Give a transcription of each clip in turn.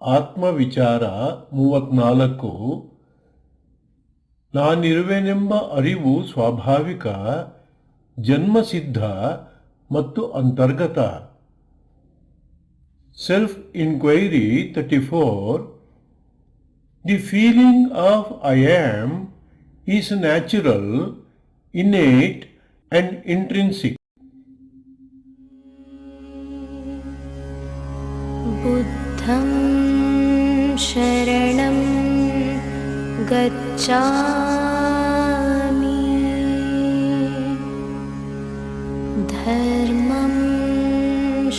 ಆತ್ಮವಿಚಾರ 34. ನಾನಿರುವೆನೆಂಬ ಅರಿವು ಸ್ವಾಭಾವಿಕ, ಜನ್ಮಸಿದ್ಧ ಮತ್ತು ಅಂತರ್ಗತ. Self inquiry 34. The feeling of I am is natural, innate and intrinsic. बुद्धं शरणं गच्छामि, धर्मं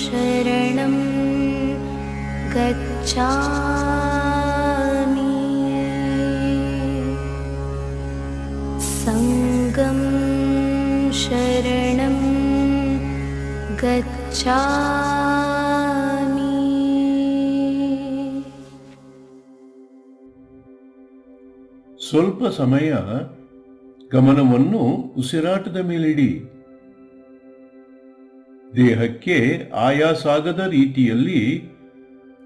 शरणं गच्छामि, संघं शरणं गच्छामि. ಸ್ವಲ್ಪ ಸಮಯ ಗಮನವನ್ನು ಉಸಿರಾಟದ ಮೇಲಿಡಿ. ದೇಹಕ್ಕೆ ಆಯಾಸಾಗದ ರೀತಿಯಲ್ಲಿ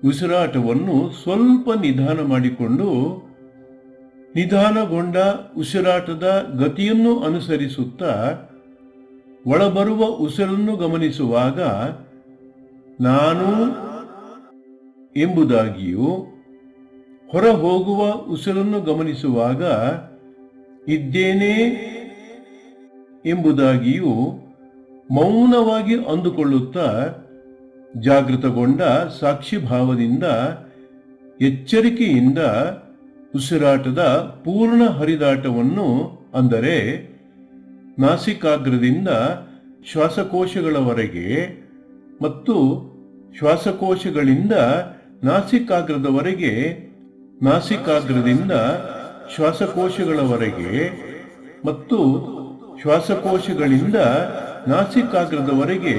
ಉಸಿರಾಟವನ್ನು ಸ್ವಲ್ಪ ನಿಧಾನ ಮಾಡಿಕೊಂಡು ನಿಧಾನಗೊಂಡ ಉಸಿರಾಟದ ಗತಿಯನ್ನು ಅನುಸರಿಸುತ್ತಾ ಒಳಬರುವ ಉಸಿರನ್ನು ಗಮನಿಸುವಾಗ ನಾನು ಎಂಬುದಾಗಿಯೂ ಹೊರ ಹೋಗುವ ಉಸಿರನ್ನು ಗಮನಿಸುವಾಗ ಇದ್ದೇನೆ ಎಂಬುದಾಗಿಯೂ ಮೌನವಾಗಿ ಅಂದುಕೊಳ್ಳುತ್ತಾ ಜಾಗೃತಗೊಂಡ ಸಾಕ್ಷಿಭಾವದಿಂದ ಎಚ್ಚರಿಕೆಯಿಂದ ಉಸಿರಾಟದ ಪೂರ್ಣ ಹರಿದಾಟವನ್ನು, ಅಂದರೆ ನಾಸಿಕಾಗ್ರದಿಂದ ಶ್ವಾಸಕೋಶಗಳವರೆಗೆ ಮತ್ತು ಶ್ವಾಸಕೋಶಗಳಿಂದ ನಾಸಿಕಾಗ್ರದವರೆಗೆ, ನಾಸಿಕಾಗ್ರದಿಂದ ಶ್ವಾಸಕೋಶಗಳವರೆಗೆ ಮತ್ತು ಶ್ವಾಸಕೋಶಗಳಿಂದ ನಾಸಿಕಾಗ್ರದವರೆಗೆ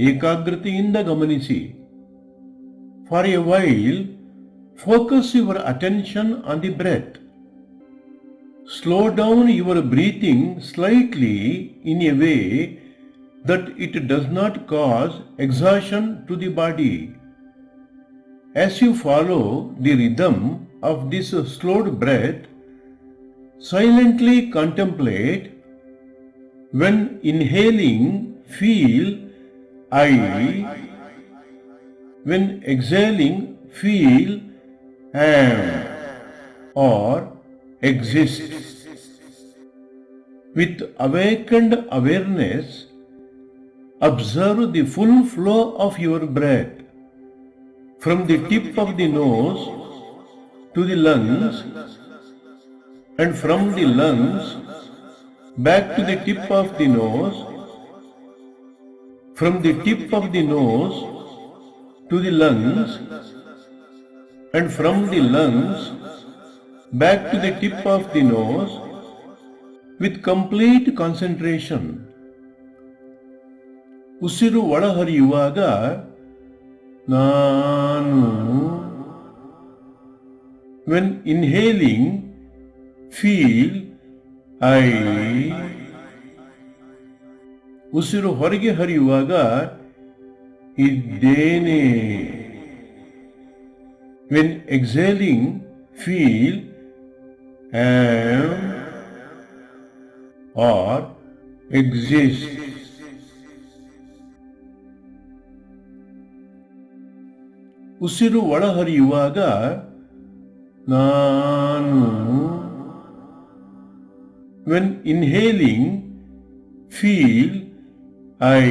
ಏಕಾಗ್ರತೆಯಿಂದ ಗಮನಿಸಿ. For a while focus your attention on the breath. Slow down your breathing slightly in a way that it does not cause exhaustion to the body. As you follow the rhythm of this slowed breath, silently contemplate. When inhaling, feel I. When exhaling, feel am or exist. With awakened awareness, observe the full flow of your breath from the tip of the nose to the lungs, and from the lungs back to the tip of the nose, from the tip of the nose to the lungs, and from the lungs back to the tip of the nose with complete concentration. ಉಸಿರು ಒಳಹರಿಯುವಾಗ ನಾನು. When inhaling, feel I. ಉಸಿರು ಹೊರಗೆ ಹರಿಯುವಾಗ ಇದ್ದೇನೆ. When exhaling, feel am or exist. ಉಸಿರು ಒಳಹರಿಯುವಾಗ ನಾನು. When inhaling, feel I.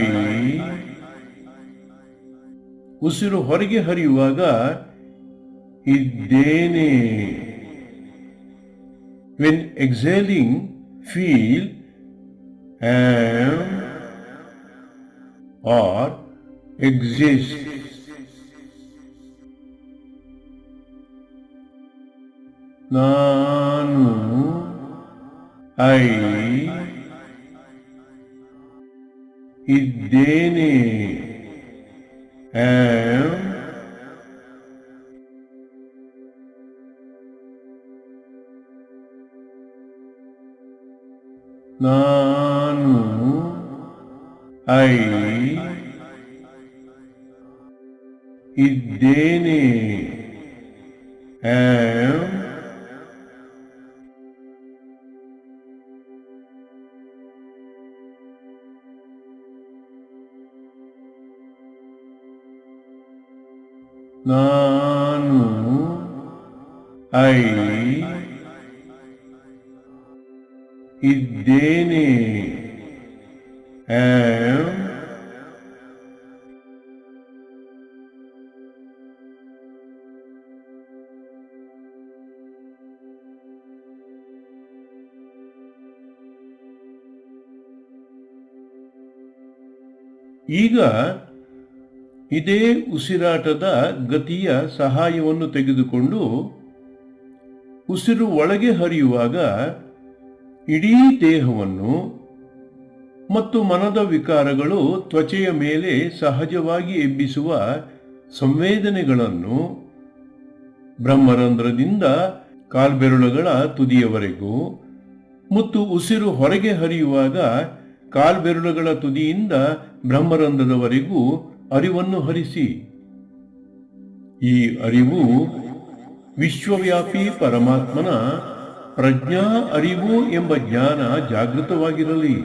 ಉಸಿರು ಹೊರಗೆ ಹರಿಯುವಾಗ ಇದ್ದೇನೆ. When exhaling, feel am or exist. ನಾನು ಐ ಇದ್ದೇನೆ am ನಾನು ಐ ಇದ್ದೇನೆ. am ನಾನು, ಐ ಇದ್ದೇನೆ, am ಈಗ ಇದೇ ಉಸಿರಾಟದ ಗತಿಯ ಸಹಾಯವನ್ನು ತೆಗೆದುಕೊಂಡು ಉಸಿರು ಒಳಗೆ ಹರಿಯುವಾಗ ಇಡೀ ದೇಹವನ್ನು ಮತ್ತು ಮನದ ವಿಕಾರಗಳು ತ್ವಚೆಯ ಮೇಲೆ ಸಹಜವಾಗಿ ಎಬ್ಬಿಸುವ ಸಂವೇದನೆಗಳನ್ನು ಬ್ರಹ್ಮರಂಧ್ರದಿಂದ ಕಾಲ್ಬೆರಳುಗಳ ತುದಿಯವರೆಗೂ ಮತ್ತು ಉಸಿರು ಹೊರಗೆ ಹರಿಯುವಾಗ ಕಾಲ್ಬೆರಳುಗಳ ತುದಿಯಿಂದ ಬ್ರಹ್ಮರಂಧ್ರದವರೆಗೂ ಅರಿವನ್ನು ಹರಿಸಿ. ಈ ಅರಿವು ವಿಶ್ವವ್ಯಾಪಿ ಪರಮಾತ್ಮನ ಪ್ರಜ್ಞಾ ಅರಿವು ಎಂಬ ಜ್ಞಾನ ಜಾಗೃತವಾಗಿರಲಿ.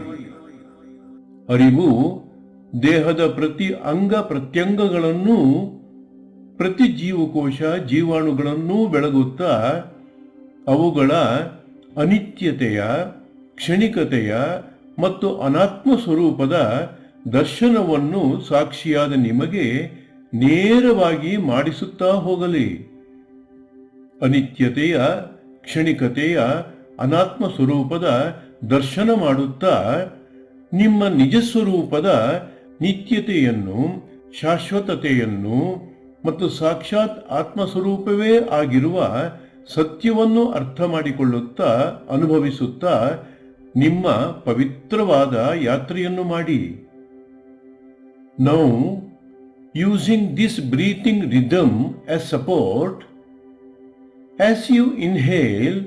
ಅರಿವು ದೇಹದ ಪ್ರತಿ ಅಂಗ ಪ್ರತ್ಯಂಗಗಳನ್ನೂ ಪ್ರತಿ ಜೀವಕೋಶ ಜೀವಾಣುಗಳನ್ನೂ ಬೆಳಗುತ್ತಾ ಅವುಗಳ ಅನಿತ್ಯತೆಯ, ಕ್ಷಣಿಕತೆಯ ಮತ್ತು ಅನಾತ್ಮ ಸ್ವರೂಪದ ದರ್ಶನವನ್ನು ಸಾಕ್ಷಿಯಾದ ನಿಮಗೆ ನೇರವಾಗಿ ಮಾಡಿಸುತ್ತಾ ಹೋಗಲಿ. ಅನಿತ್ಯತೆಯ, ಕ್ಷಣಿಕತೆಯ, ಅನಾತ್ಮ ಸ್ವರೂಪದ ದರ್ಶನ ಮಾಡುತ್ತಾ ನಿಮ್ಮ ನಿಜ ಸ್ವರೂಪದ ನಿತ್ಯತೆಯನ್ನು, ಶಾಶ್ವತತೆಯನ್ನು ಮತ್ತು ಸಾಕ್ಷಾತ್ ಆತ್ಮಸ್ವರೂಪವೇ ಆಗಿರುವ ಸತ್ಯವನ್ನು ಅರ್ಥ ಮಾಡಿಕೊಳ್ಳುತ್ತಾ ಅನುಭವಿಸುತ್ತಾ ನಿಮ್ಮ ಪವಿತ್ರವಾದ ಯಾತ್ರೆಯನ್ನು ಮಾಡಿ. Now, using this breathing rhythm as support, as you inhale,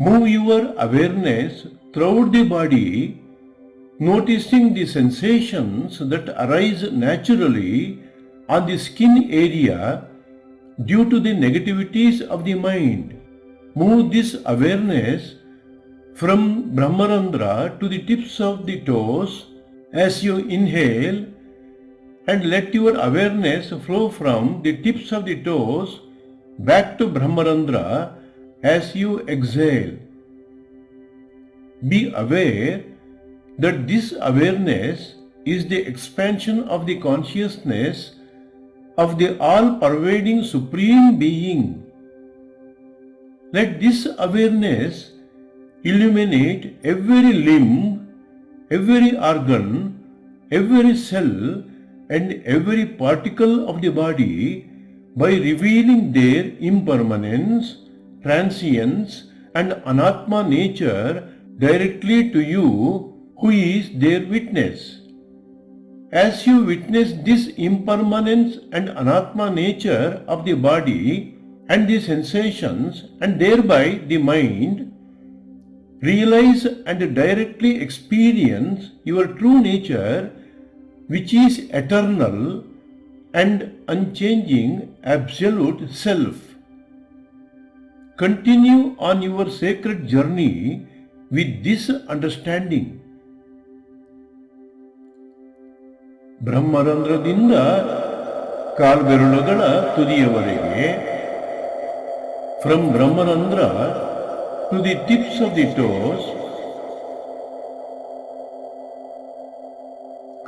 move your awareness throughout the body, noticing the sensations that arise naturally on the skin area due to the negativities of the mind. Move this awareness from Brahmarandra to the tips of the toes as you inhale, and let your awareness flow from the tips of the toes back to Brahmarandra as you exhale. Be aware that this awareness is the expansion of the consciousness of the all-pervading Supreme Being. Let this awareness illuminate every limb, every organ, every cell, and every particle of the body by revealing their impermanence, transience, and anatma nature directly to you, who is their witness. As you witness this impermanence and anatma nature of the body and the sensations, and thereby the mind, realize and directly experience your true nature, which is eternal and unchanging absolute self. Continue on your sacred journey with this understanding. ಬ್ರಹ್ಮರಂಧ್ರದಿಂದ ಕಾಲ್ಬೆರಳುಗಳ ತುದಿಯವರೆಗೆ, from brahmarandhra to the tips of the toes,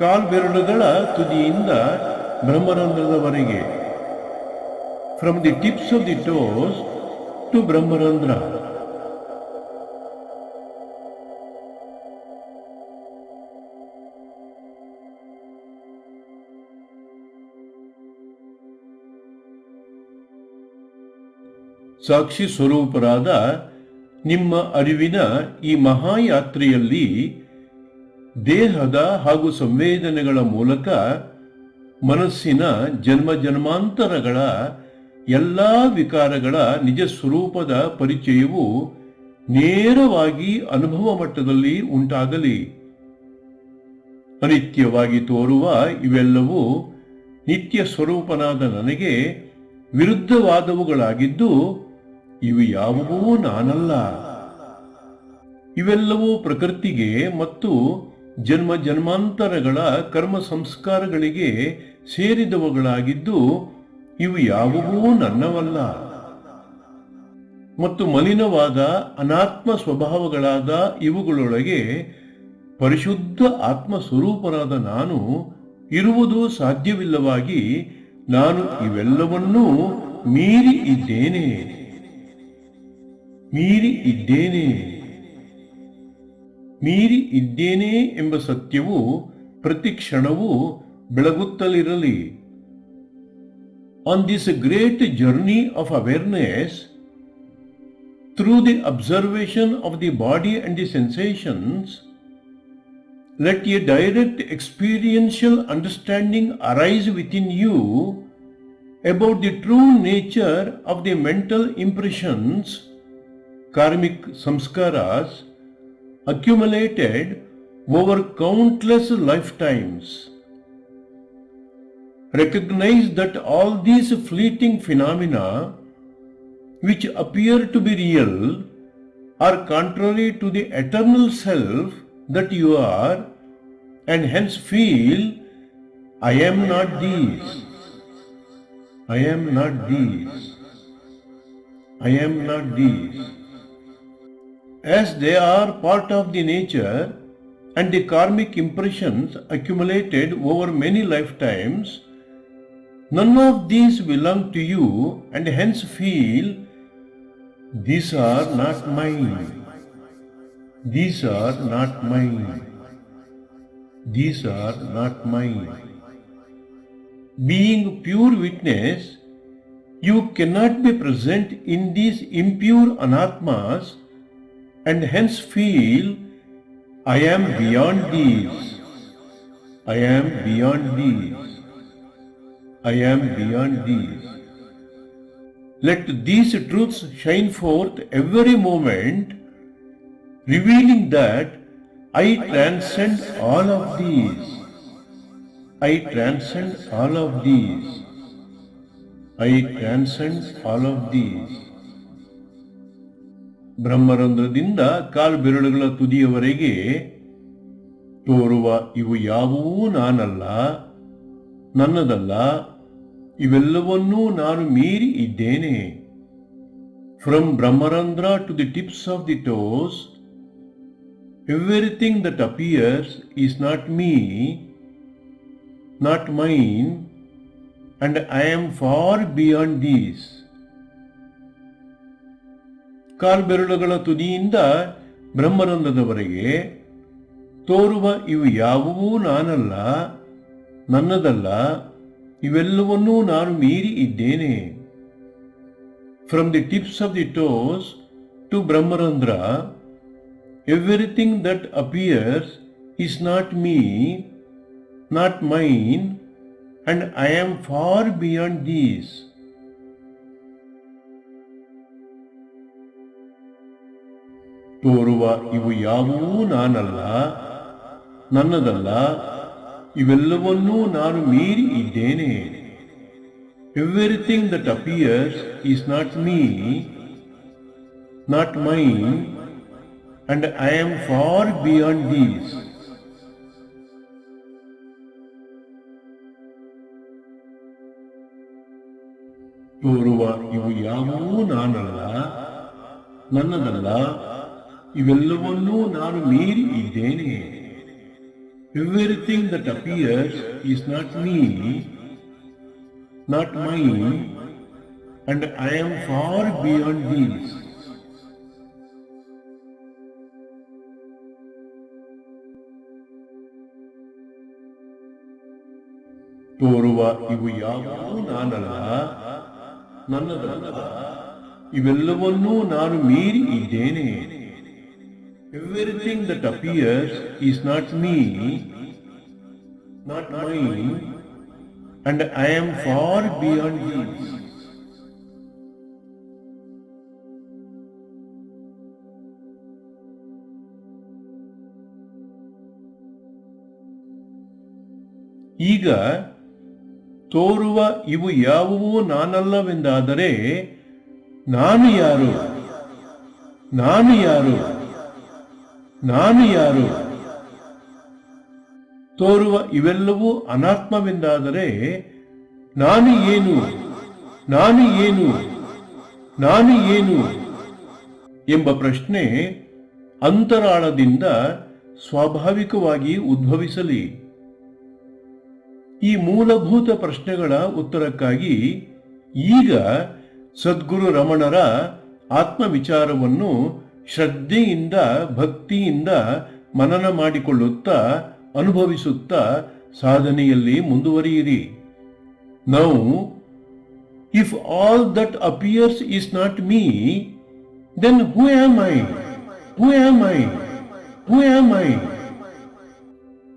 ಕಾಲ್ಬೆರಳುಗಳ ತುದಿಯಿಂದ ಬ್ರಹ್ಮರಂಧ್ರದವರೆಗೆ, from the tips of the toes to brahmarandhra. ಸಾಕ್ಷಿ ಸ್ವರೂಪರಾದ ನಿಮ್ಮ ಅರಿವಿನ ಈ ಮಹಾಯಾತ್ರೆಯಲ್ಲಿ ದೇಹದ ಹಾಗೂ ಸಂವೇದನೆಗಳ ಮೂಲಕ ಮನಸ್ಸಿನ ಜನ್ಮ ಜನ್ಮಾಂತರಗಳ ಎಲ್ಲ ವಿಕಾರಗಳ ನಿಜ ಸ್ವರೂಪದ ಪರಿಚಯವು ನೇರವಾಗಿ ಅನುಭವ ಮಟ್ಟದಲ್ಲಿ ಉಂಟಾಗಲಿ. ಅನಿತ್ಯವಾಗಿ ತೋರುವ ಇವೆಲ್ಲವೂ ನಿತ್ಯ ಸ್ವರೂಪನಾದ ನನಗೆ ವಿರುದ್ಧವಾದವುಗಳಾಗಿದ್ದು ಇವು ಯಾವುವೂ ನಾನಲ್ಲ. ಇವೆಲ್ಲವೂ ಪ್ರಕೃತಿಗೆ ಮತ್ತು ಜನ್ಮ ಜನ್ಮಾಂತರಗಳ ಕರ್ಮ ಸಂಸ್ಕಾರಗಳಿಗೆ ಸೇರಿದವುಗಳಾಗಿದ್ದು ಇವು ಯಾವುವೂ ನನ್ನವಲ್ಲ. ಮತ್ತು ಮಲಿನವಾದ ಅನಾತ್ಮ ಸ್ವಭಾವಗಳಾದ ಇವುಗಳೊಳಗೆ ಪರಿಶುದ್ಧ ಆತ್ಮ ಸ್ವರೂಪನಾದ ನಾನು ಇರುವುದು ಸಾಧ್ಯವಿಲ್ಲವಾಗಿ ನಾನು ಇವೆಲ್ಲವನ್ನೂ ಮೀರಿ ಇದ್ದೇನೆ ಮೀರಿ ಇದ್ದೇನೆ ಎಂಬ ಸತ್ಯವು ಪ್ರತಿ ಕ್ಷಣವೂ ಬೆಳಗುತ್ತಲಿರಲಿ. On this great journey of awareness, through the observation of the body and the sensations, let a direct experiential understanding arise within you about the true nature of the mental impressions, karmic samskaras, accumulated over countless lifetimes. Recognize that all these fleeting phenomena which appear to be real are contrary to the eternal self that you are, and hence feel, I am not these, I am not these, I am not these. As they are part of the nature and the karmic impressions accumulated over many lifetimes, none of these belong to you, and hence feel, these are not mine, these are not mine, these are not mine. Being pure witness, you cannot be present in these impure anatmas, and hence feel, I am beyond these, I am beyond these, I am beyond these. Let these truths shine forth every moment, revealing that I transcend all of these, I transcend all of these, I transcend all of these. ಬ್ರಹ್ಮರಂಧ್ರದಿಂದ ಕಾಲ್ಬೆರಳುಗಳ ತುದಿಯವರೆಗೆ ತೋರುವ ಇವು ಯಾವುವೂ ನಾನಲ್ಲ, ನನ್ನದಲ್ಲ, ಇವೆಲ್ಲವನ್ನೂ ನಾನು ಮೀರಿ ಇದ್ದೇನೆ. From Brahmarandhra to the tips of the toes, everything that appears is not me, not mine, and I am far beyond these. ಕಾಲ್ಬೆರಳುಗಳ ತುದಿಯಿಂದ ಬ್ರಹ್ಮರಂಧ್ರದವರೆಗೆ ತೋರುವ ಇವು ಯಾವುವೂ ನಾನಲ್ಲ, ನನ್ನದಲ್ಲ, ಇವೆಲ್ಲವನ್ನೂ ನಾನು ಮೀರಿ ಇದ್ದೇನೆ. From the tips of the toes to Brahmarandhra, everything that appears is not me, not mine, and I am far beyond these. ತೋರುವ ಇವು ಯಾವುವೂ ನಾನಲ್ಲ, ನನ್ನದಲ್ಲ, ಇವೆಲ್ಲವನ್ನೂ ನಾನು ಮೀರಿ ಇದ್ದೇನೆ. Everything that appears is not me, not mine, and I am far beyond these. ತೋರುವ ಇವು ಯಾವುವೂ ನಾನಲ್ಲ, ನನ್ನದಲ್ಲ, ಇವೆಲ್ಲವನ್ನೂ ನಾನು ಮೀರಿ ಇದ್ದೇನೆ. Everything that appears is not me, not mine, and I am far beyond these. ತೋರುವ ಇವು ಯಾವುವೂ ನಾನಲ್ಲ, ನನ್ನದಲ್ಲ, ಇವೆಲ್ಲವನ್ನೂ ನಾನು ಮೀರಿ ಇದ್ದೇನೆ. Everything that appears is not me, not mine, and I am far beyond these. ಈಗ ತೋರುವ ಇವು ಯಾವುವೂ ನಾನಲ್ಲವೆಂದಾದರೆ ನಾನು ಯಾರು? ನಾನು ಯಾರು? ನಾನು ಯಾರು? ತೋರುವ ಇವೆಲ್ಲವೂ ಅನಾತ್ಮವೆಂದಾದರೆ ನಾನು ಏನು? ನಾನು ಏನು? ನಾನು ಏನು? ಎಂಬ ಪ್ರಶ್ನೆ ಅಂತರಾಳದಿಂದ ಸ್ವಾಭಾವಿಕವಾಗಿ ಉದ್ಭವಿಸಲಿ. ಈ ಮೂಲಭೂತ ಪ್ರಶ್ನೆಗಳ ಉತ್ತರಕ್ಕಾಗಿ ಈಗ ಸದ್ಗುರು ರಮಣರ ಆತ್ಮವಿಚಾರವನ್ನು ಶ್ರದ್ಧೆಯಿಂದ ಭಕ್ತಿಯಿಂದ ಮನನ ಮಾಡಿಕೊಳ್ಳುತ್ತಾ ಅನುಭವಿಸುತ್ತಾ ಸಾಧನೆಯಲ್ಲಿ ಮುಂದುವರಿಯಿರಿ. Now if all that appears is not me, then who am I? Who am I? Who am I?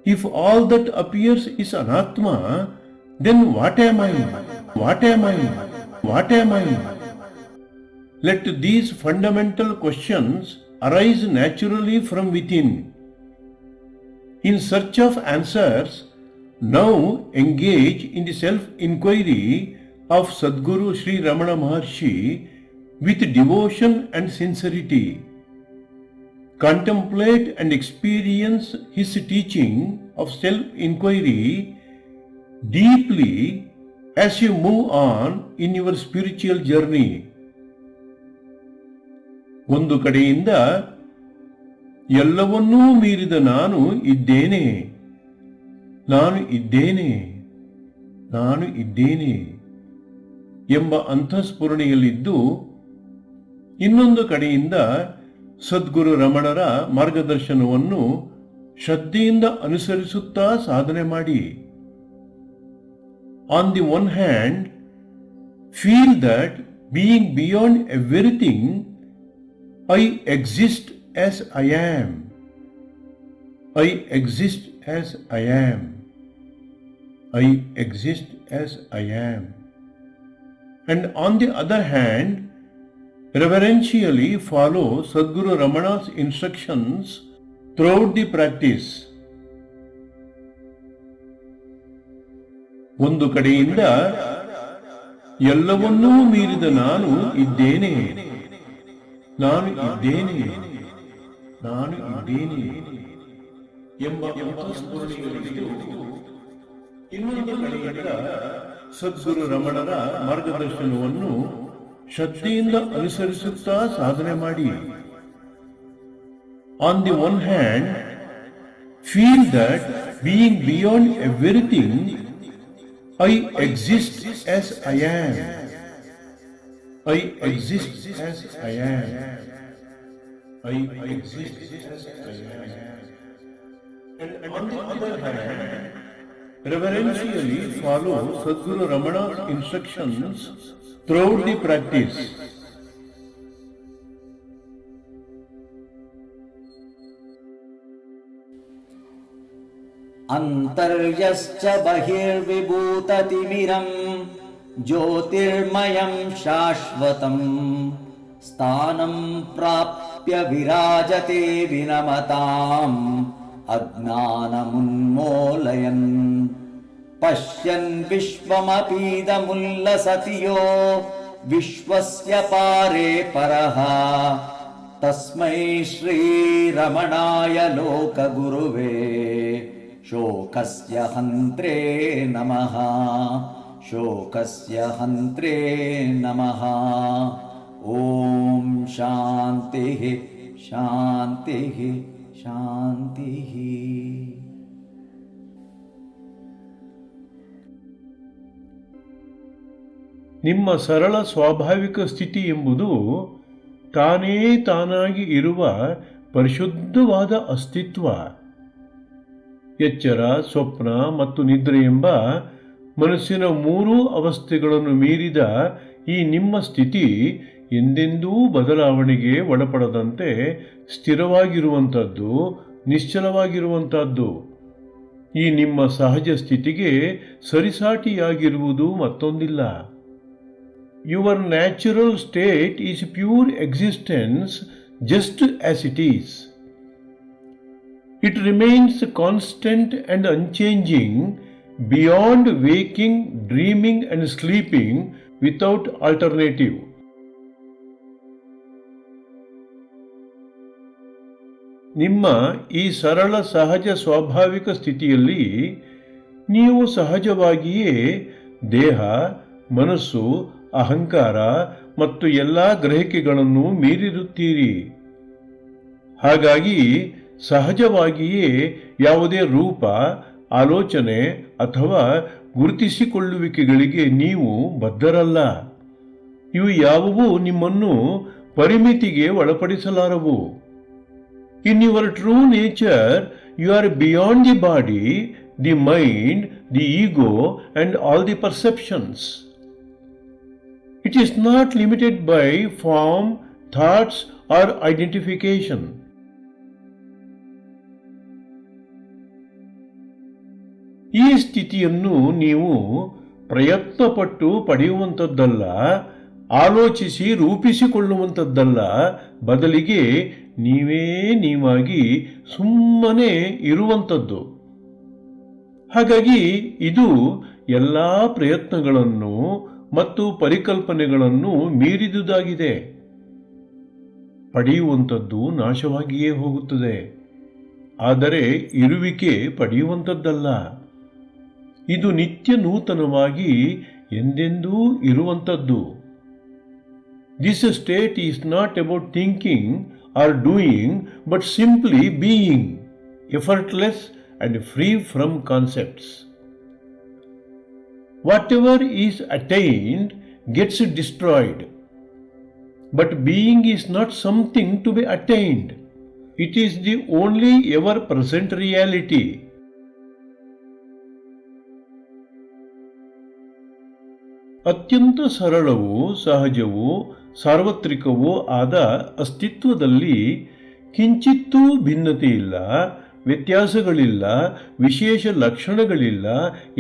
If all that appears is anatma, then what am I? What am I? What am I? Let these fundamental questions arise naturally from within. In search of answers, now engage in the self-inquiry of Sadguru Sri Ramana Maharshi with devotion and sincerity. Contemplate and experience his teaching of self-inquiry deeply as you move on in your spiritual journey. ಒಂದು ಕಡೆಯಿಂದ ಎಲ್ಲವನ್ನೂ ಮೀರಿದ ನಾನು ಇದ್ದೇನೆ, ನಾನು ಇದ್ದೇನೆ, ನಾನು ಇದ್ದೇನೆ ಎಂಬ ಅಂತಃಸ್ಫುರಣೆಯಲ್ಲಿದ್ದು, ಇನ್ನೊಂದು ಕಡೆಯಿಂದ ಸದ್ಗುರು ರಮಣರ ಮಾರ್ಗದರ್ಶನವನ್ನು ಶ್ರದ್ಧೆಯಿಂದ ಅನುಸರಿಸುತ್ತಾ ಸಾಧನೆ ಮಾಡಿ. On the one hand, feel that being beyond everything, I exist as I am. I exist as I am. I exist as I am. And on the other hand, reverentially follow Sadguru Ramana's instructions throughout the practice. ಒಂದು ಕಡೆಯಿಂದ ಎಲ್ಲವನ್ನೂ ಮೀರಿದ ನಾನು ಇದ್ದೇನೆ, ನಾನು ಇದ್ದೇನೆ, ನಾನು ಇದ್ದೇನೆ ಎಂಬ ಅಂತಃಸ್ಫುರಣೆಯಲ್ಲಿದ್ದು, ಇನ್ನೊಂದು ಕಡೆಯಿಂದ ಸದ್ಗುರು ರಮಣರ ಮಾರ್ಗದರ್ಶನವನ್ನು ಶ್ರದ್ಧೆಯಿಂದ ಅನುಸರಿಸುತ್ತಾ ಸಾಧನೆ ಮಾಡಿ. On the one hand, feel that being beyond everything, I exist as I am. I exist as I am. I exist as I am. And on the other hand, reverentially follow Sadguru Ramana's instructions throughout the practice. ಅಂತರ್ಯಶ್ಚ ಬಹಿರ್ವಿಭೂತತಿಮಿರಂ ಜ್ಯೋತಿರ್ಮಯಂ ಶಾಶ್ವತಂ ಸ್ಥಾನಂ ಪ್ರಾಪ್ಯ ವಿರಾಜತೆ ವಿನಮತಾಂ ಅಜ್ಞಾನಮುನ್ಮೂಲಯನ್ ಪಶ್ಯನ್ ವಿಶ್ವಮಪೀದಮುಲ್ಲಸತಿ ಯೋ ವಿಶ್ವಸ್ಯ ಪಾರೇ ಪರಃ ತಸ್ಮೈ ಶ್ರೀರಮಣಾಯ ಲೋಕಗುರುವೇ ಶೋಕಸ್ಯ ಹಂತ್ರೇ ನಮಃ. ಶೋಕಸ್ಯ ಹಂತ್ರೇ ನಮಃ. ಓಂ ಶಾಂತಿ ಶಾಂತಿ ಶಾಂತಿ. ನಿಮ್ಮ ಸರಳ ಸ್ವಾಭಾವಿಕ ಸ್ಥಿತಿ ಎಂಬುದು ತಾನೇ ತಾನಾಗಿ ಇರುವ ಪರಿಶುದ್ಧವಾದ ಅಸ್ತಿತ್ವ. ಎಚ್ಚರ, ಸ್ವಪ್ನ ಮತ್ತು ನಿದ್ರೆ ಎಂಬ ಮನಸ್ಸಿನ ಮೂರೂ ಅವಸ್ಥೆಗಳನ್ನು ಮೀರಿದ ಈ ನಿಮ್ಮ ಸ್ಥಿತಿ ಎಂದೆಂದೂ ಬದಲಾವಣೆಗೆ ಒಳಪಡದಂತೆ ಸ್ಥಿರವಾಗಿರುವಂಥದ್ದು, ನಿಶ್ಚಲವಾಗಿರುವಂಥದ್ದು. ಈ ನಿಮ್ಮ ಸಹಜ ಸ್ಥಿತಿಗೆ ಸರಿಸಾಟಿಯಾಗಿರುವುದು ಮತ್ತೊಂದಿಲ್ಲ. Your natural state is pure existence just as it is. It remains constant and unchanging beyond waking, dreaming and sleeping without alternative. ನಿಮ್ಮ ಈ ಸರಳ ಸಹಜ ಸ್ವಾಭಾವಿಕ ಸ್ಥಿತಿಯಲ್ಲಿ ನೀವು ಸಹಜವಾಗಿಯೇ ದೇಹ, ಮನಸ್ಸು, ಅಹಂಕಾರ ಮತ್ತು ಎಲ್ಲ ಗ್ರಹಿಕೆಗಳನ್ನು ಮೀರಿರುತ್ತೀರಿ. ಹಾಗಾಗಿ ಸಹಜವಾಗಿಯೇ ಯಾವುದೇ ರೂಪ, ಆಲೋಚನೆ ಅಥವಾ ಗುರುತಿಸಿಕೊಳ್ಳುವಿಕೆಗಳಿಗೆ ನೀವು ಬದ್ಧರಲ್ಲ. ಇವು ಯಾವುವೂ ನಿಮ್ಮನ್ನು ಪರಿಮಿತಿಗೆ ಒಳಪಡಿಸಲಾರವು. In your true nature, you are beyond the body, the mind, the ego, and all the perceptions. It is not limited by form, thoughts, or identification. ಈ ಸ್ಥಿತಿಯನ್ನು ನೀವು ಪ್ರಯತ್ನಪಟ್ಟು ಪಡೆಯುವಂಥದ್ದಲ್ಲ, ಆಲೋಚಿಸಿ ರೂಪಿಸಿಕೊಳ್ಳುವಂಥದ್ದಲ್ಲ, ಬದಲಿಗೆ ನೀವೇ ನೀವಾಗಿ ಸುಮ್ಮನೆ ಇರುವಂಥದ್ದು. ಹಾಗಾಗಿ ಇದು ಎಲ್ಲ ಪ್ರಯತ್ನಗಳನ್ನು ಮತ್ತು ಪರಿಕಲ್ಪನೆಗಳನ್ನು ಮೀರಿದುದಾಗಿದೆ. ಪಡೆಯುವಂಥದ್ದು ನಾಶವಾಗಿಯೇ ಹೋಗುತ್ತದೆ, ಆದರೆ ಇರುವಿಕೆ ಪಡೆಯುವಂಥದ್ದಲ್ಲ. ಇದು ನಿತ್ಯ ನೂತನವಾಗಿ ಎಂದೆಂದೂ ಇರುವಂಥದ್ದು. This state is not about thinking or doing, but simply being, effortless and free from concepts. Whatever is attained gets destroyed, but being is not something to be attained. It is the only ever-present reality. ಅತ್ಯಂತ ಸರಳವೂ ಸಹಜವೂ ಸಾರ್ವತ್ರಿಕವೂ ಆದ ಅಸ್ತಿತ್ವದಲ್ಲಿ ಕಿಂಚಿತ್ತೂ ಭಿನ್ನತೆಯಿಲ್ಲ, ವ್ಯತ್ಯಾಸಗಳಿಲ್ಲ, ವಿಶೇಷ ಲಕ್ಷಣಗಳಿಲ್ಲ,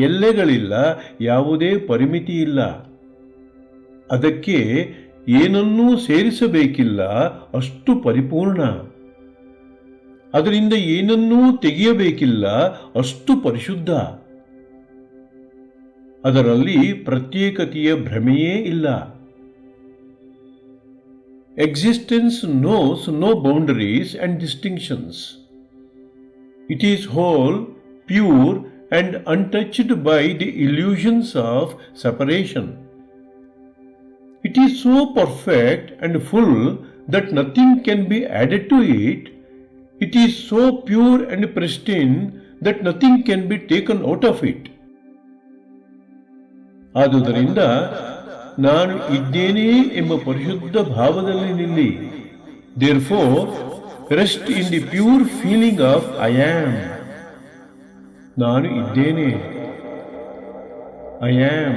ಎಲ್ಲೆಗಳಿಲ್ಲ, ಯಾವುದೇ ಪರಿಮಿತಿಯಿಲ್ಲ. ಅದಕ್ಕೆ ಏನನ್ನೂ ಸೇರಿಸಬೇಕಿಲ್ಲ, ಅಷ್ಟು ಪರಿಪೂರ್ಣ. ಅದರಿಂದ ಏನನ್ನೂ ತೆಗೆಯಬೇಕಿಲ್ಲ, ಅಷ್ಟು ಪರಿಶುದ್ಧ. ಅದರಲ್ಲಿ ಪ್ರತ್ಯೇಕತೆಯ ಭ್ರಮೆಯೇ ಇಲ್ಲ. Existence knows no boundaries and distinctions. It is whole, pure, and untouched by the illusions of separation. It is so perfect and full that nothing can be added to it. It is so pure and pristine that nothing can be taken out of it. ಆದುದರಿಂದ ನಾನು ಇದ್ದೇನೆ ಎಂಬ ಪರಿಶುದ್ಧ ಭಾವದಲ್ಲಿ ನಿಲ್ಲಿ. Therefore, rest in the pure feeling of I am. ನಾನು ಇದ್ದೇನೆ. I am.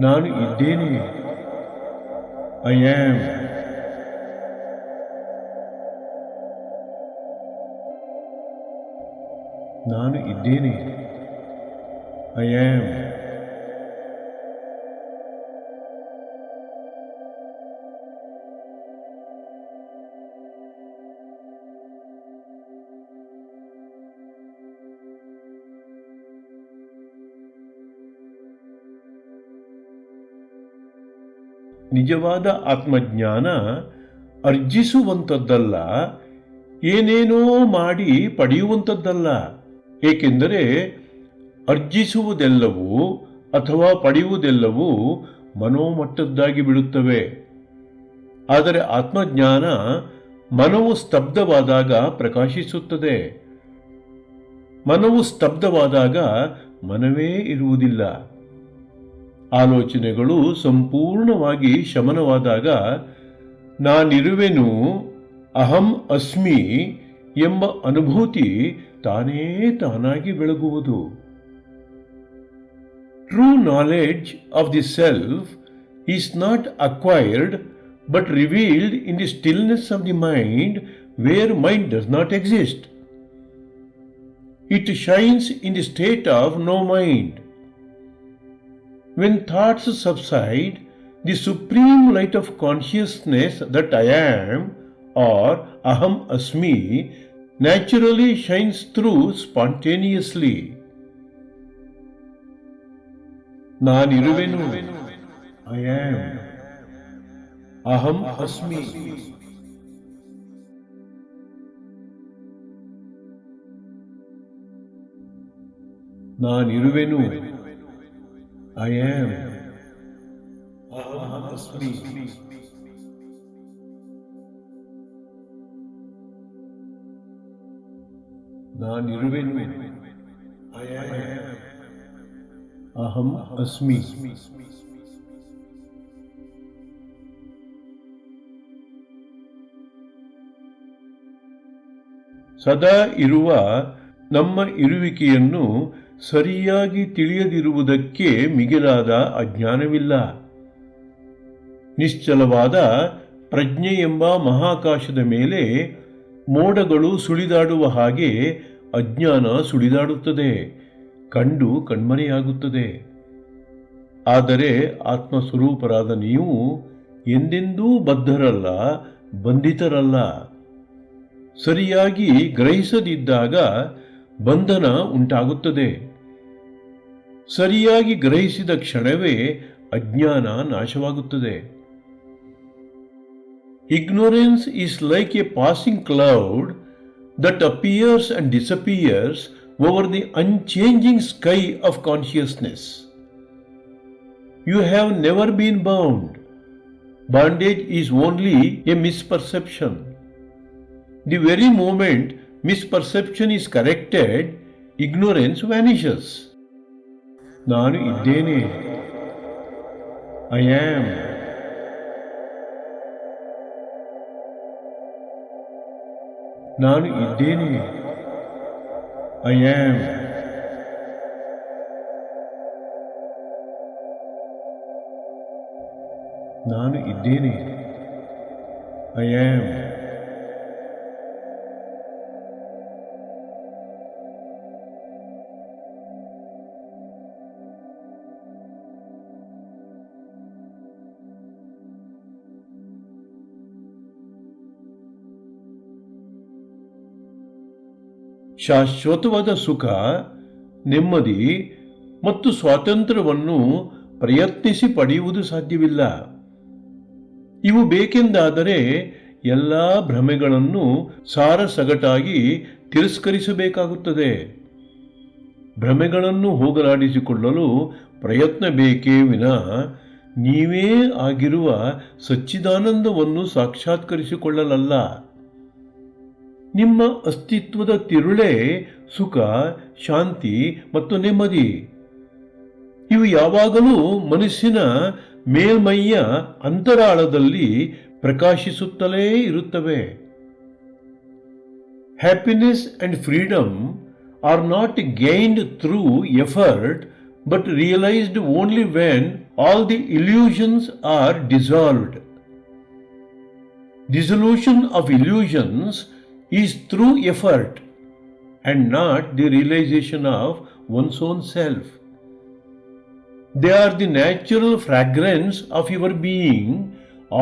ನಾನು ಇದ್ದೇನೆ. I am. ನಾನು ಇದ್ದೇನೆ. I am. ನಿಜವಾದ ಆತ್ಮಜ್ಞಾನ ಅರ್ಜಿಸುವಂಥದ್ದಲ್ಲ, ಏನೇನೋ ಮಾಡಿ ಪಡೆಯುವಂಥದ್ದಲ್ಲ. ಏಕೆಂದರೆ ಅರ್ಜಿಸುವುದೆಲ್ಲವೂ ಅಥವಾ ಪಡೆಯುವುದೆಲ್ಲವೂ ಮನೋಮಟ್ಟದ್ದಾಗಿ ಬಿಡುತ್ತವೆ. ಆದರೆ ಆತ್ಮಜ್ಞಾನ ಮನವು ಸ್ತಬ್ಧವಾದಾಗ ಪ್ರಕಾಶಿಸುತ್ತದೆ. ಮನವು ಸ್ತಬ್ಧವಾದಾಗ ಮನವೇ ಇರುವುದಿಲ್ಲ. ಆಲೋಚನೆಗಳು ಸಂಪೂರ್ಣವಾಗಿ ಶಮನವಾದಾಗ ನಾನಿರುವೆನು, ಅಹಂ ಅಸ್ಮಿ ಎಂಬ ಅನುಭೂತಿ ತಾನೇ ತಾನಾಗಿ ಬೆಳಗುವುದು. True knowledge of the self is not acquired but revealed in the stillness of the mind where mind does not exist. It shines in the state of no mind. When thoughts subside, the supreme light of consciousness that I am or Aham Asmi naturally shines through spontaneously. ನಾನಿರುವೆನು, I am. ಅಹಂ ಅಸ್ಮಿ. ನಾನಿರುವೆನು, I am. ಅಹಂ ಅಸ್ಮಿ. ನಾನಿರುವೆನು, I am. ಅಹಂ ಅಸ್ಮಿ. ಸದಾ ಇರುವ ನಮ್ಮ ಇರುವಿಕೆಯನ್ನು ಸರಿಯಾಗಿ ತಿಳಿಯದಿರುವುದಕ್ಕೆ ಮಿಗಿಲಾದ ಅಜ್ಞಾನವಿಲ್ಲ. ನಿಶ್ಚಲವಾದ ಪ್ರಜ್ಞೆ ಎಂಬ ಮಹಾಕಾಶದ ಮೇಲೆ ಮೋಡಗಳು ಸುಳಿದಾಡುವ ಹಾಗೆ ಅಜ್ಞಾನ ಸುಳಿದಾಡುತ್ತದೆ, ಕಂಡು ಕಣ್ಮರೆಯಾಗುತ್ತದೆ. ಆದರೆ ಆತ್ಮಸ್ವರೂಪರಾದ ನೀವು ಎಂದೆಂದೂ ಬದ್ಧರಲ್ಲ, ಬಂಧಿತರಲ್ಲ. ಸರಿಯಾಗಿ ಗ್ರಹಿಸದಿದ್ದಾಗ ಬಂಧನ ಉಂಟಾಗುತ್ತದೆ. ಸರಿಯಾಗಿ ಗ್ರಹಿಸಿದ ಕ್ಷಣವೇ ಅಜ್ಞಾನ ನಾಶವಾಗುತ್ತದೆ. Ignorance is like a passing cloud that appears and disappears over the unchanging sky of consciousness. You have never been bound. Bondage is only a misperception. The very moment misperception is corrected, ignorance vanishes. ನಾನು ಇದ್ದೇನೆ, I am. ನಾನು ಇದ್ದೇನೆ, I am. ನಾನು ಇದ್ದೇನೆ, I am. ಶಾಶ್ವತವಾದ ಸುಖ, ನೆಮ್ಮದಿ ಮತ್ತು ಸ್ವಾತಂತ್ರ್ಯವನ್ನು ಪ್ರಯತ್ನಿಸಿ ಪಡೆಯುವುದು ಸಾಧ್ಯವಿಲ್ಲ. ಇವು ಬೇಕೆಂದಾದರೆ ಎಲ್ಲ ಭ್ರಮೆಗಳನ್ನು ಸಾರಸಗಟಾಗಿ ತಿರಸ್ಕರಿಸಬೇಕಾಗುತ್ತದೆ. ಭ್ರಮೆಗಳನ್ನು ಹೋಗಲಾಡಿಸಿಕೊಳ್ಳಲು ಪ್ರಯತ್ನ ಬೇಕೇ ವಿನಾ ನೀವೇ ಆಗಿರುವ ಸಚ್ಚಿದಾನಂದವನ್ನು ಸಾಕ್ಷಾತ್ಕರಿಸಿಕೊಳ್ಳಲಲ್ಲ. ನಿಮ್ಮ ಅಸ್ತಿತ್ವದ ತಿರುಳೇ ಸುಖ, ಶಾಂತಿ ಮತ್ತು ನೆಮ್ಮದಿ. ಇವು ಯಾವಾಗಲೂ ಮನಸ್ಸಿನ ಮೇಲ್ಮೈಯ ಅಂತರಾಳದಲ್ಲಿ ಪ್ರಕಾಶಿಸುತ್ತಲೇ ಇರುತ್ತವೆ. Happiness and freedom are not gained through effort but realised only when all the illusions are dissolved. Dissolution of illusions is through effort and not the realization of one's own self. They are the natural fragrance of your being,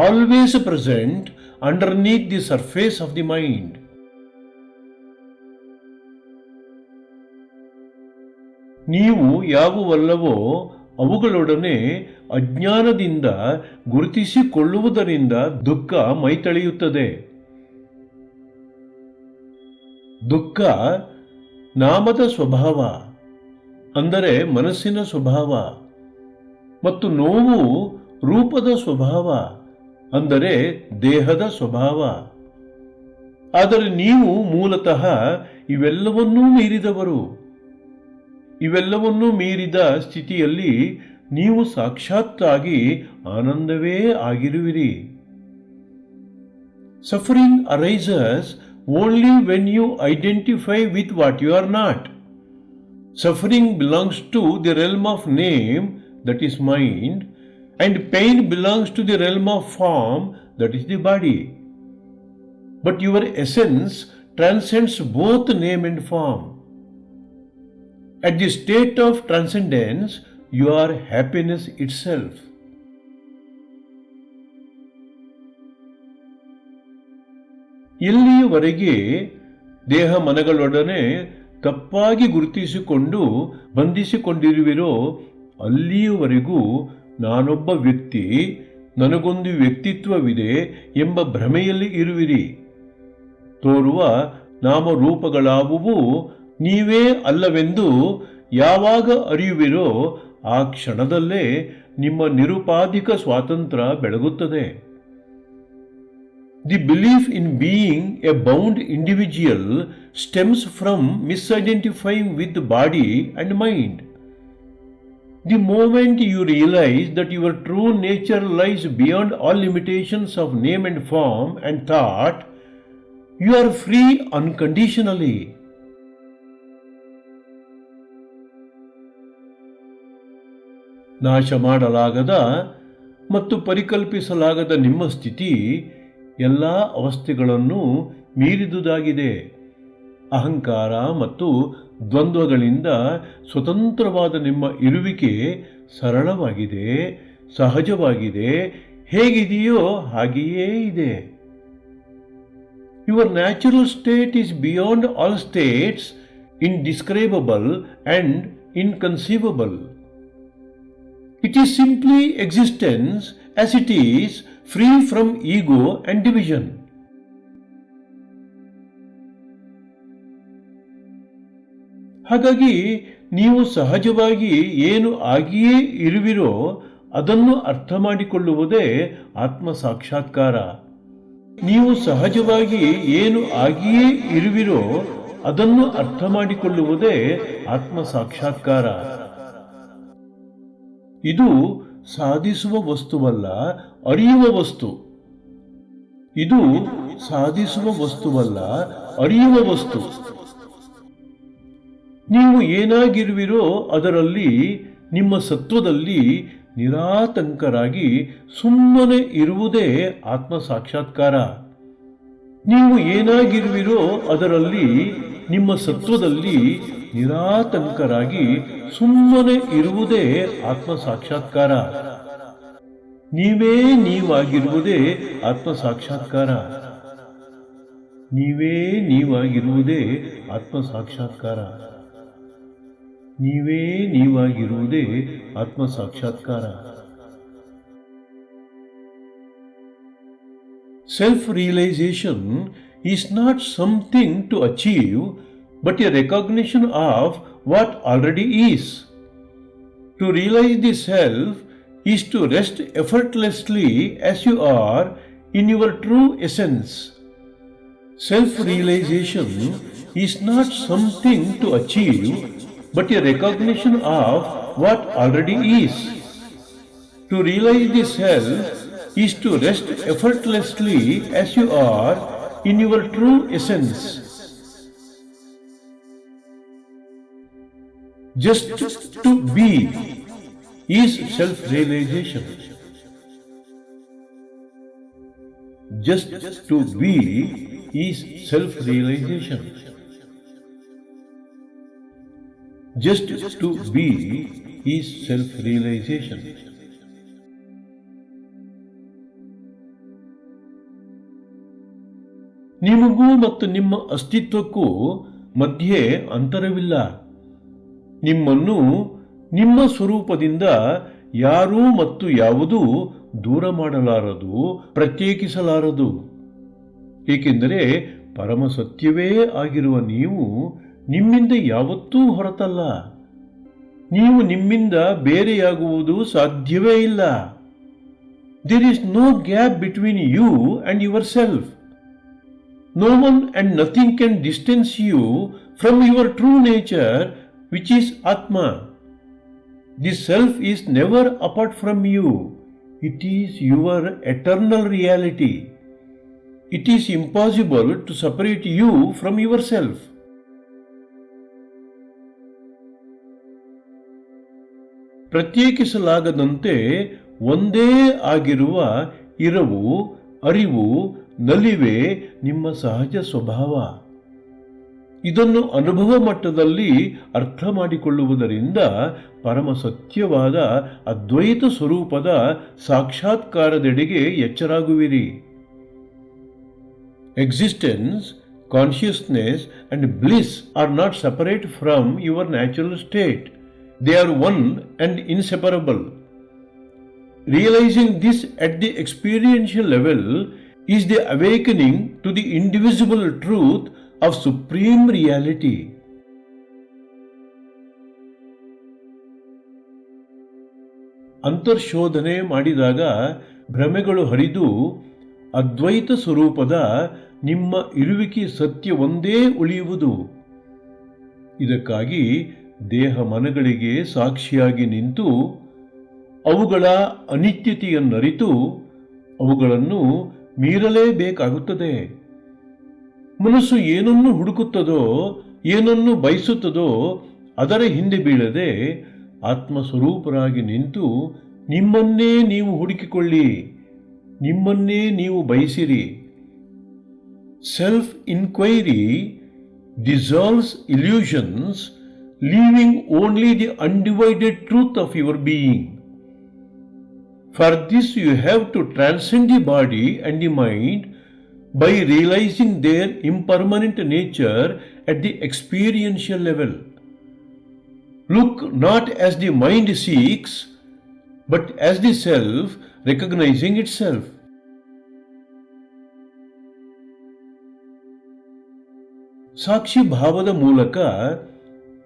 always present underneath the surface of the mind. ನೀವು ಯಾವುವಲ್ಲವೋ ಅವುಗಳೊಡನೆ ಅಜ್ಞಾನದಿಂದ ಗುರುತಿಸಿಕೊಳ್ಳುವುದರಿಂದ ದುಃಖ ಮೈತಳೆಯುತ್ತದೆ. ದುಃಖ ನಾಮದ ಸ್ವಭಾವ, ಅಂದರೆ ಮನಸ್ಸಿನ ಸ್ವಭಾವ, ಮತ್ತು ನೋವು ರೂಪದ ಸ್ವಭಾವ, ಅಂದರೆ ದೇಹದ ಸ್ವಭಾವ. ಆದರೆ ನೀವು ಮೂಲತಃ ಇವೆಲ್ಲವನ್ನೂ ಮೀರಿದವರು. ಇವೆಲ್ಲವನ್ನೂ ಮೀರಿದ ಸ್ಥಿತಿಯಲ್ಲಿ ನೀವು ಸಾಕ್ಷಾತ್ತಾಗಿ ಆನಂದವೇ ಆಗಿರುವಿರಿ. Suffering arises only when you identify with what you are not. Suffering belongs to the realm of name, that is mind, and pain belongs to the realm of form, that is the body. But your essence transcends both name and form. At the state of transcendence, you are happiness itself. ಎಲ್ಲಿಯವರೆಗೆ ದೇಹ ಮನಗಳೊಡನೆ ತಪ್ಪಾಗಿ ಗುರುತಿಸಿಕೊಂಡು ಬಂಧಿಸಿಕೊಂಡಿರುವಿರೋ ಅಲ್ಲಿಯವರೆಗೂ ನಾನೊಬ್ಬ ವ್ಯಕ್ತಿ, ನನಗೊಂದು ವ್ಯಕ್ತಿತ್ವವಿದೆ ಎಂಬ ಭ್ರಮೆಯಲ್ಲಿ ಇರುವಿರಿ. ತೋರುವ ನಾಮರೂಪಗಳಾವುವು ನೀವೇ ಅಲ್ಲವೆಂದು ಯಾವಾಗ ಅರಿಯುವಿರೋ ಆ ಕ್ಷಣದಲ್ಲೇ ನಿಮ್ಮ ನಿರುಪಾಧಿಕ ಸ್ವಾತಂತ್ರ್ಯ ಬೆಳಗುತ್ತದೆ. The belief in being a bound individual stems from misidentifying with the body and mind. The moment you realize that your true nature lies beyond all limitations of name and form and thought, you are free unconditionally. ನಾಶ ಮಾಡಲಾಗದ ಮತ್ತು ಪರಿಕಲ್ಪಿಸಲಾಗದ ನಿಮ್ಮ ಸ್ಥಿತಿ ಎಲ್ಲ ಅವಸ್ಥೆಗಳನ್ನು ಮೀರಿದುದಾಗಿದೆ. ಅಹಂಕಾರ ಮತ್ತು ದ್ವಂದ್ವಗಳಿಂದ ಸ್ವತಂತ್ರವಾದ ನಿಮ್ಮ ಇರುವಿಕೆ ಸರಳವಾಗಿದೆ, ಸಹಜವಾಗಿದೆ, ಹೇಗಿದೆಯೋ ಹಾಗೆಯೇ ಇದೆ. Your natural state is beyond all states, indescribable and inconceivable. It is simply existence as it is, free from ego and division. ಹಾಗಾಗಿ ನೀವು ಸಹಜವಾಗಿ ಏನು ಆಗಿಯೇ ಇರುವಿರೋ ಅದನ್ನು ಅರ್ಥ ಮಾಡಿಕೊಳ್ಳುವುದೇ ಆತ್ಮ ಸಾಕ್ಷಾತ್ಕಾರ. ನೀವು ಸಹಜವಾಗಿ ಏನು ಆಗಿಯೇ ಇರುವಿರೋ ಅದನ್ನು ಅರ್ಥ ಮಾಡಿಕೊಳ್ಳುವುದೇ ಆತ್ಮ ಸಾಕ್ಷಾತ್ಕಾರ. ಇದು ಸಾಧಿಸುವ ವಸ್ತುವಲ್ಲ, ಅರಿಯುವ ವಸ್ತು. ಇದು ಸಾಧಿಸುವ ವಸ್ತುವಲ್ಲ, ಅರಿಯುವ ವಸ್ತು. ನೀವು ಏನಾಗಿರುವಿರೋ ಅದರಲ್ಲಿ, ನಿಮ್ಮ ಸತ್ವದಲ್ಲಿ ನಿರಾತಂಕರಾಗಿ ಸುಮ್ಮನೆ ಇರುವುದೇ ಆತ್ಮ ಸಾಕ್ಷಾತ್ಕಾರ. ನೀವು ಏನಾಗಿರುವಿರೋ ಅದರಲ್ಲಿ, ನಿಮ್ಮ ಸತ್ವದಲ್ಲಿ ನಿರಾತಂಕರಾಗಿ ಸುಮ್ಮನೆ ಇರುವುದೇ ಆತ್ಮ ಸಾಕ್ಷಾತ್ಕಾರ. ನೀವೇ ನೀವಾಗಿರುವುದೇ ಆತ್ಮ ಸಾಕ್ಷಾತ್ಕಾರ. ನೀವೇ ನೀವಾಗಿರುವುದೇ ಆತ್ಮ ಸಾಕ್ಷಾತ್ಕಾರ. ನೀವೇ ನೀವಾಗಿರುವುದೇ ಆತ್ಮ ಸಾಕ್ಷಾತ್ಕಾರ. Self-realization is not something to achieve, but a recognition of what already is. To realize the self is to rest effortlessly as you are in your true essence. Self-realization is not something to achieve, but a recognition of what already is. To realize the self is to rest effortlessly as you are in your true essence. Just to be is self-realization. Just to be is self-realization. Just to be is self-realization. ನಿಮಗೂ ಮತ್ತು ನಿಮ್ಮ ಅಸ್ತಿತ್ವಕ್ಕೂ ಮಧ್ಯೆ ಅಂತರವಿಲ್ಲ. ನಿಮ್ಮನ್ನು ನಿಮ್ಮ ಸ್ವರೂಪದಿಂದ ಯಾರೂ ಮತ್ತು ಯಾವುದೂ ದೂರ ಮಾಡಲಾರದು, ಪ್ರತ್ಯೇಕಿಸಲಾರದು. ಏಕೆಂದರೆ ಪರಮ ಸತ್ಯವೇ ಆಗಿರುವ ನೀವು ನಿಮ್ಮಿಂದ ಯಾವತ್ತೂ ಹೊರತಲ್ಲ. ನೀವು ನಿಮ್ಮಿಂದ ಬೇರೆಯಾಗುವುದು ಸಾಧ್ಯವೇ ಇಲ್ಲ. There is no gap between you and yourself. No one and nothing can distance you from your true nature, which is Atma. The self is never apart from you. It is your eternal reality. It is impossible to separate you from yourself. ಪ್ರತ್ಯೇಕಿಸಲಾಗದಂತೆ ಒಂದೇ ಆಗಿರುವ ಇರವು, ಅರಿವು, ನಲಿವೆ ನಿಮ್ಮ ಸಹಜ ಸ್ವಭಾವ. ಇದನ್ನು ಅನುಭವ ಮಟ್ಟದಲ್ಲಿ ಅರ್ಥ ಮಾಡಿಕೊಳ್ಳುವುದರಿಂದ ಪರಮ ಸತ್ಯವಾದ ಅದ್ವೈತ ಸ್ವರೂಪದ ಸಾಕ್ಷಾತ್ಕಾರದೆಡೆಗೆ ಎಚ್ಚರಾಗುವಿರಿ. Existence consciousness, and bliss are not separate from your natural state. They are one and inseparable. Realizing this at the experiential level is the awakening to the indivisible truth of supreme reality. ಅಂತರ್ಶೋಧನೆ ಮಾಡಿದಾಗ ಭ್ರಮೆಗಳು ಹರಿದು ಅದ್ವೈತ ಸ್ವರೂಪದ ನಿಮ್ಮ ಇರುವಿಕೆ ಸತ್ಯ ಒಂದೇ ಉಳಿಯುವುದು. ಇದಕ್ಕಾಗಿ ದೇಹ ಮನಗಳಿಗೆ ಸಾಕ್ಷಿಯಾಗಿ ನಿಂತು ಅವುಗಳ ಅನಿತ್ಯತೆಯನ್ನರಿತು ಅವುಗಳನ್ನು ಮೀರಲೇಬೇಕಾಗುತ್ತದೆ. ಮನಸ್ಸು ಏನನ್ನು ಹುಡುಕುತ್ತದೋ, ಏನನ್ನು ಬಯಸುತ್ತದೋ ಅದರ ಹಿಂದೆ ಬೀಳದೆ ಆತ್ಮಸ್ವರೂಪರಾಗಿ ನಿಂತು ನಿಮ್ಮನ್ನೇ ನೀವು ಹುಡುಕಿಕೊಳ್ಳಿ, ನಿಮ್ಮನ್ನೇ ನೀವು ಬಯಸಿರಿ. Self inquiry dissolves illusions, leaving only the undivided truth of your being. For this you have to transcend the body and the mind by realizing their impermanent nature at the experiential level. Look not as the mind seeks, but as the self recognizing itself. ಸಾಕ್ಷಿ ಭಾವದ ಮೂಲಕ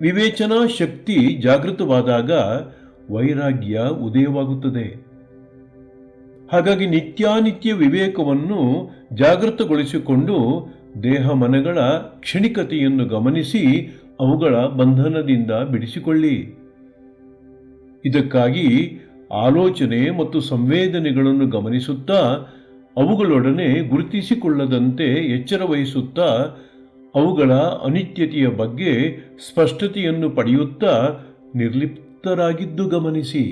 ವಿವೇಚನಾ ಶಕ್ತಿ ಜಾಗೃತವಾದಾಗ ವೈರಾಗ್ಯ ಉದಯವಾಗುತ್ತದೆ. ಹಾಗಾಗಿ ನಿತ್ಯಾನಿತ್ಯ ವಿವೇಕವನ್ನು ಜಾಗೃತಗೊಳಿಸಿಕೊಂಡು ದೇಹ ಮನಗಳ ಕ್ಷಣಿಕತೆಯನ್ನು ಗಮನಿಸಿ ಅವುಗಳ ಬಂಧನದಿಂದ ಬಿಡಿಸಿಕೊಳ್ಳಿ. ಇದಕ್ಕಾಗಿ ಆಲೋಚನೆ ಮತ್ತು ಸಂವೇದನೆಗಳನ್ನು ಗಮನಿಸುತ್ತಾ ಅವುಗಳೊಡನೆ ಗುರುತಿಸಿಕೊಳ್ಳದಂತೆ ಎಚ್ಚರ ವಹಿಸುತ್ತಾ ಅವುಗಳ ಅನಿತ್ಯತೆಯ ಬಗ್ಗೆ ಸ್ಪಷ್ಟತೆಯನ್ನು ಪಡೆಯುತ್ತಾ ನಿರ್ಲಿಪ್ತರಾಗಿದ್ದು ಗಮನಿಸಿ.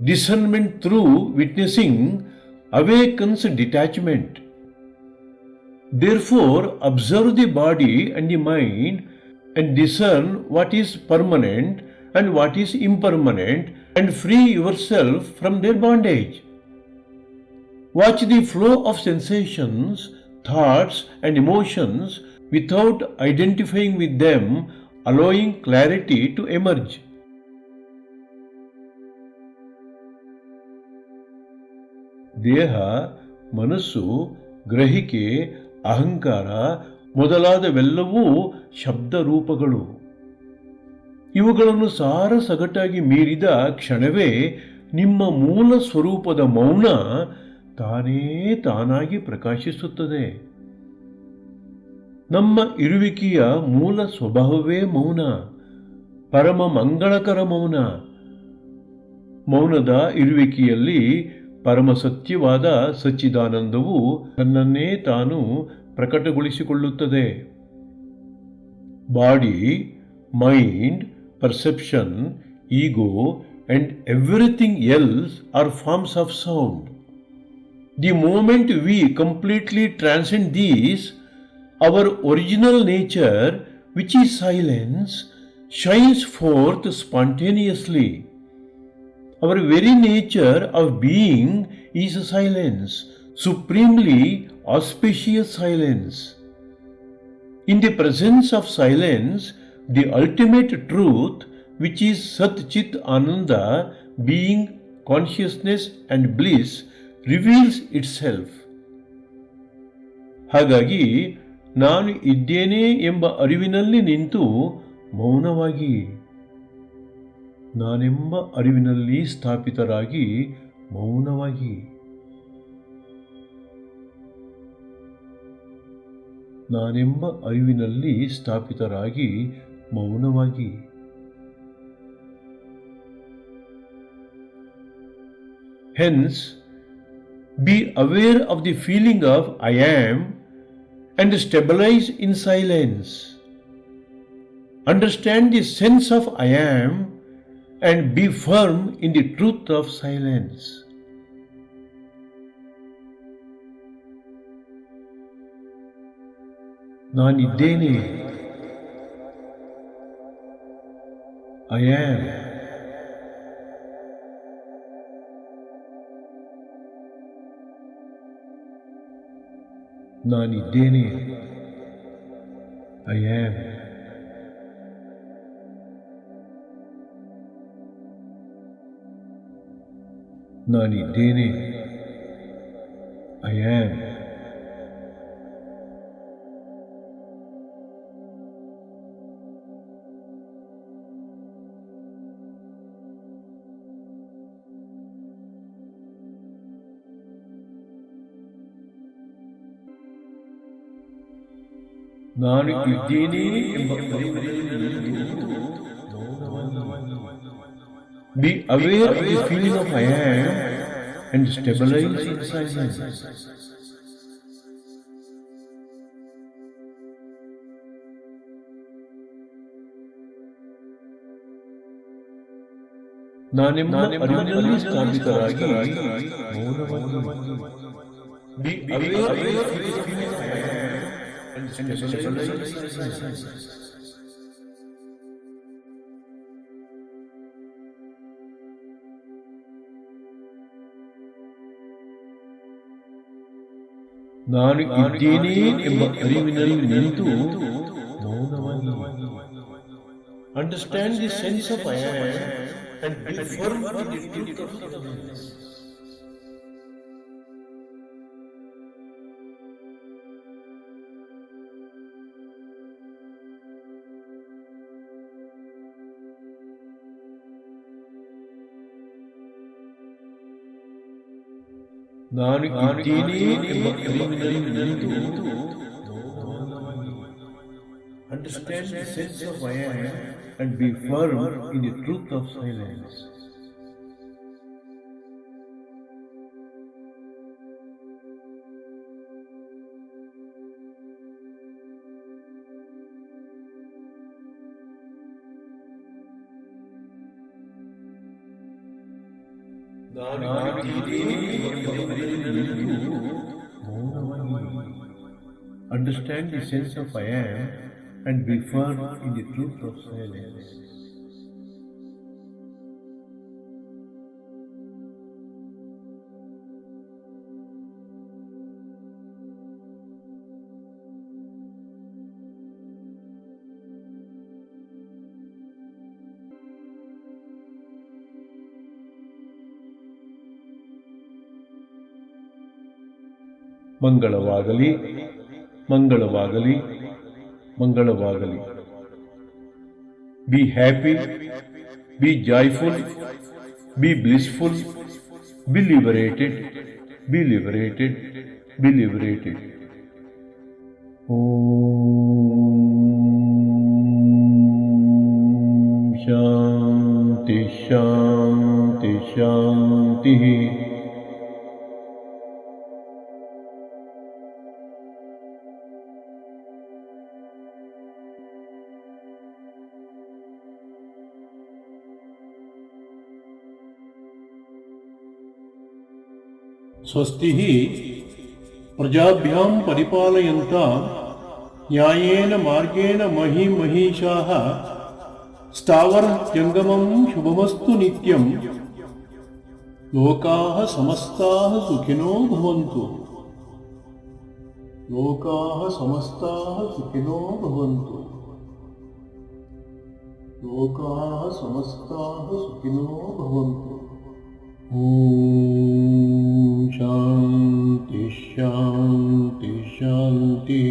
Discernment through witnessing awakens detachment. Therefore, observe the body and the mind and discern what is permanent and what is impermanent and free yourself from their bondage. Watch the flow of sensations, thoughts and emotions without identifying with them, allowing clarity to emerge. ದೇಹ, ಮನಸ್ಸು, ಗ್ರಹಿಕೆ, ಅಹಂಕಾರ ಮೊದಲಾದವೆಲ್ಲವೂ ಶಬ್ದ ರೂಪಗಳು. ಇವುಗಳನ್ನು ಸಾರಸಗಟಾಗಿ ಮೀರಿದ ಕ್ಷಣವೇ ನಿಮ್ಮ ಮೂಲ ಸ್ವರೂಪದ ಮೌನ ತಾನೇ ತಾನಾಗಿ ಪ್ರಕಾಶಿಸುತ್ತದೆ. ನಮ್ಮ ಇರುವಿಕೆಯ ಮೂಲ ಸ್ವಭಾವವೇ ಮೌನ, ಪರಮ ಮಂಗಳಕರ ಮೌನ. ಮೌನದ ಇರುವಿಕೆಯಲ್ಲಿ ಪರಮ ಸತ್ಯವಾದ ಸಚ್ಚಿದಾನಂದವು ತನ್ನನ್ನೇ ತಾನು ಪ್ರಕಟಗೊಳಿಸಿಕೊಳ್ಳುತ್ತದೆ. Body, mind, perception, ego and everything else are forms of sound. The moment we completely transcend these, our original nature, which is silence, shines forth spontaneously. Our very nature of being is silence, supremely auspicious silence. In the presence of silence, the ultimate truth, which is Sat Chit Ananda, being, consciousness and bliss, reveals itself. ಹಾಗಾಗಿ ನಾನು ಇದ್ದೇನೆ ಎಂಬ ಅರಿವಿನಲ್ಲಿ ನಿಂತು ಮೌನವಾಗಿ, ನಾನೆಂಬ ಅರಿವಿನಲ್ಲಿ ಸ್ಥಾಪಿತರಾಗಿ ಮೌನವಾಗಿ, ನಾನೆಂಬ ಅರಿವಿನಲ್ಲಿ ಸ್ಥಾಪಿತರಾಗಿ ಮೌನವಾಗಿ. Hence, be aware of the feeling of I am and stabilize in silence. Understand the sense of I am and be firm in the truth of silence. ನಾನಿದ್ದೇನೆ, I am. ನಾನಿದ್ದೇನೆ. I am. ನಾನಿದ್ದೇನೆ. I am. ನಾನು ಇದ್ದೇನೆ ಎಂಬ Be aware of the feeling of I am and stabilize in silence. ನಾನೆಂಬ ಅರಿವಿನಲ್ಲಿ ಸ್ಥಾಪಿತರಾಗಿ ಮೌನವಾಗಿ Be aware of the feeling of I am and stabilize in silence. ನಾನು ಇದ್ದೇನೆ ಎಂಬ ಅರಿವಿನಲ್ಲಿ ನಿಂತು ಮೌನವಾಗಿ understand the sense of I am and B firm in the truth of awareness. ನಾನು ಇದ್ದೇನೆ ಎಂಬ ಅರಿವಿನಲ್ಲಿ ನಿಂತು understand the sense of I am and B firm in the truth of silence. Understand the sense of I am and be firm in the truth of silence. ಮಂಗಳವಾಗಲಿ, ಮಂಗಳವಾಗಲಿ, ಮಂಗಳವಾಗಲಿ. Be happy, be joyful, be blissful, be liberated, be liberated, be liberated. Om Shanti Shanti Shanti. ಸ್ವಸ್ತಿ ಪ್ರಜಾಭ್ಯಾಂ ಪರಿಪಾಲಯಂತಾಂ ನ್ಯಾಯೇನ ಮಾರ್ಗೇಣ ಮಹೀಮಹೀಷಾಃ ಸ್ಥಾವರ ಜಂಗಮಂ ಶುಭಮಸ್ತು ನಿತ್ಯಂ ಲೋಕಾಃ ಸಮಸ್ತಾಃ ಸುಖಿನೋ ಭವಂತು. ಲೋಕಾಃ ಸಮಸ್ತಾಃ ಸುಖಿನೋ ಭವಂತು. ಲೋಕಾಃ ಸಮಸ್ತಾಃ ಸುಖಿನೋ ಭವಂತು. ಓಂ ಶಾಂತಿ ಶಾಂತಿ ಶಾಂತಿ.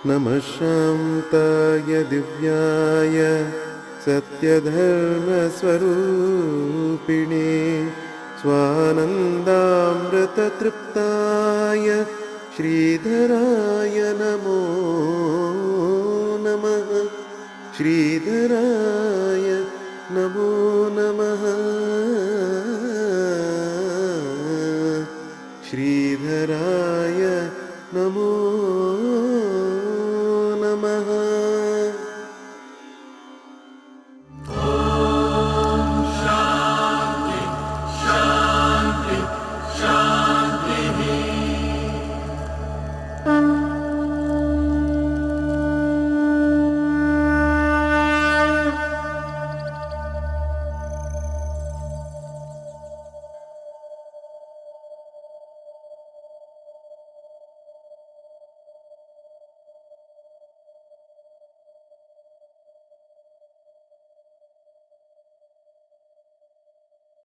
ನಮಃ ಶಾಂತಾಯ ದಿವ್ಯಾಯ ಸತ್ಯಧರ್ಮಸ್ವರೂಪಿಣೇ ಸ್ವಾನಂದಾಮೃತತೃಪ್ತಾಯ ಶ್ರೀಧರಾಯ ನಮೋ ನಮಃ. ಶ್ರೀಧರಾಯ ನಮೋ ನಮಃ. ಶ್ರೀಧರಾಯ ನಮೋ